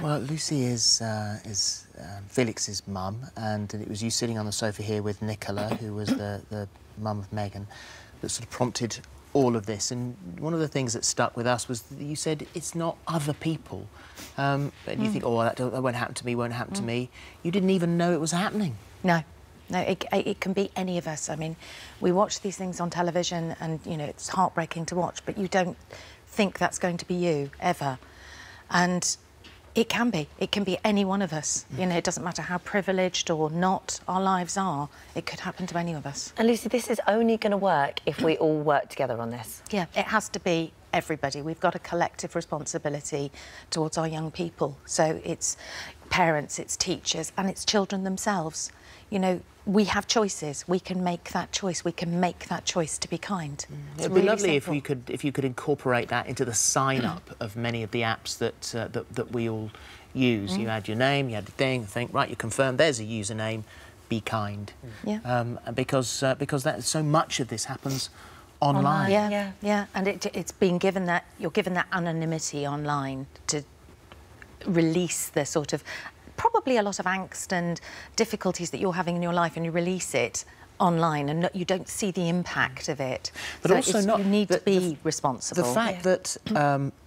Well, Lucy is Felix's mum, and it was you sitting on the sofa here with Nicola, who was the mum of Megan, that sort of prompted all of this. And one of the things that stuck with us was that you said it's not other people. And you think, oh, that won't happen to me, won't happen to me. You didn't even know it was happening. No. No, it can be any of us. I mean, we watch these things on television and, you know, it's heartbreaking to watch, but you don't think that's going to be you, ever. And it can be any one of us. You know, it doesn't matter how privileged or not our lives are, it could happen to any of us. And Lucy, this is only going to work if we all work together on this. Yeah, it has to be everybody. We've got a collective responsibility towards our young people. So it's parents, it's teachers, and it's children themselves. You know, we have choices. We can make that choice. We can make that choice to be kind. It'd be really lovely if you could incorporate that into the sign-up of many of the apps that we all use. You add your name, you add the thing, think, right, you confirm, there's a username, be kind. Yeah. Because that so much of this happens online. Yeah. And it's being given that, you're given that anonymity online to release the sort of probably a lot of angst and difficulties that you're having in your life, and you release it online and you don't see the impact of it. But so also not... You need to be responsible. The fact that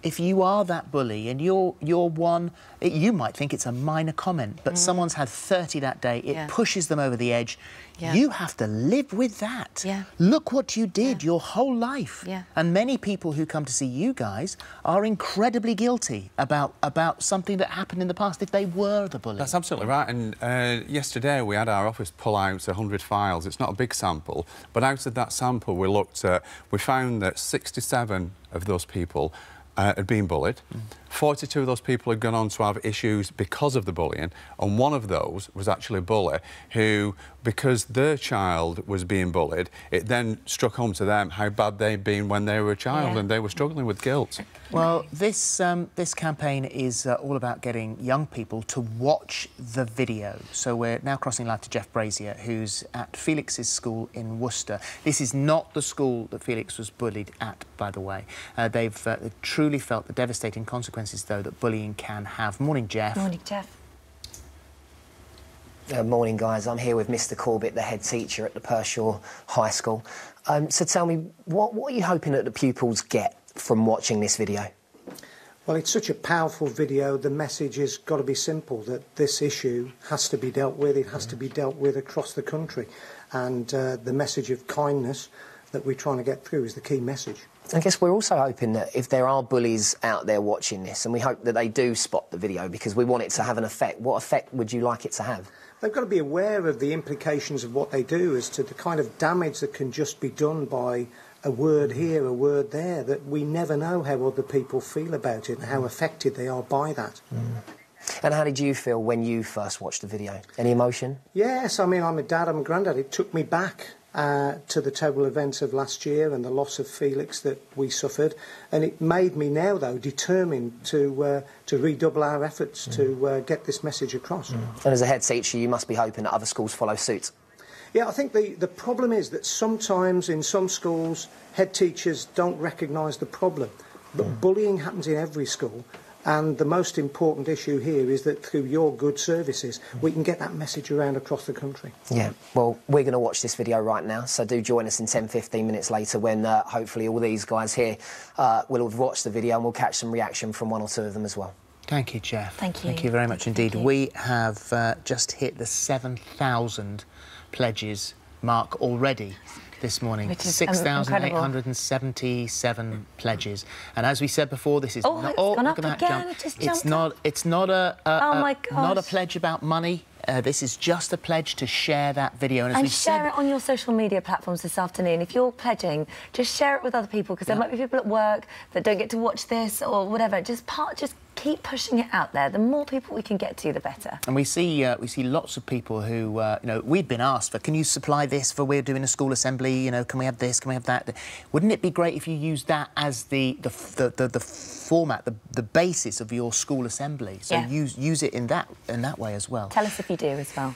if you are that bully and you're one... You might think it's a minor comment, but someone's had 30 that day, it pushes them over the edge. You have to live with that. Look what you did your whole life. And many people who come to see you guys are incredibly guilty about something that happened in the past if they were the bully. That's absolutely right. And yesterday we had our office pull out 100 files. It's not a big sample, but out of that sample we found that 67 of those people had been bullied. 42 of those people had gone on to have issues because of the bullying, and one of those was actually a bully who, because their child was being bullied, it then struck home to them how bad they'd been when they were a child, and they were struggling with guilt. Well, this campaign is all about getting young people to watch the video. So we're now crossing live to Jeff Brazier, who's at Felix's school in Worcester. This is not the school that Felix was bullied at, by the way. They've truly felt the devastating consequences, though, that bullying can have. Morning, Jeff. Morning, Jeff. Morning, guys. I'm here with Mr. Corbett, the head teacher at the Pershore High School. So tell me, what are you hoping that the pupils get from watching this video? Well, it's such a powerful video. The message has got to be simple, that this issue has to be dealt with. It has to be dealt with across the country. And the message of kindness that we're trying to get through is the key message. I guess we're also hoping that if there are bullies out there watching this, and we hope that they do spot the video because we want it to have an effect, what effect would you like it to have? They've got to be aware of the implications of what they do as to the kind of damage that can just be done by a word here, a word there, that we never know how other people feel about it and how affected they are by that. And how did you feel when you first watched the video? Any emotion? Yes, I mean, I'm a dad, I'm a granddad. It took me back to the terrible events of last year and the loss of Felix that we suffered, and it made me now, though, determined to redouble our efforts to get this message across. And as a head teacher, you must be hoping that other schools follow suit. Yeah, I think the problem is that sometimes in some schools, head teachers don't recognise the problem. But bullying happens in every school. And the most important issue here is that through your good services, we can get that message around across the country. Yeah, well, we're going to watch this video right now, so do join us in 10, 15 minutes later when hopefully all these guys here will have watched the video, and we'll catch some reaction from one or two of them as well. Thank you, Jeff. Thank you. Thank you very much indeed. We have just hit the 7,000 pledges mark already this morning. 6,877 pledges. And as we said before, this is not... Oh, it's gone up again. It's not a my pledge about money. This is just a pledge to share that video. And share it on your social media platforms this afternoon. If you're pledging, just share it with other people, because there might be people at work that don't get to watch this or whatever. Just keep pushing it out there. The more people we can get to, the better. And we see lots of people who, you know, we've been asked for, can you supply this for, we're doing a school assembly, you know, can we have this, can we have that? Wouldn't it be great if you used that as the format, the basis of your school assembly? So use it in that way as well. Tell us if you do as well.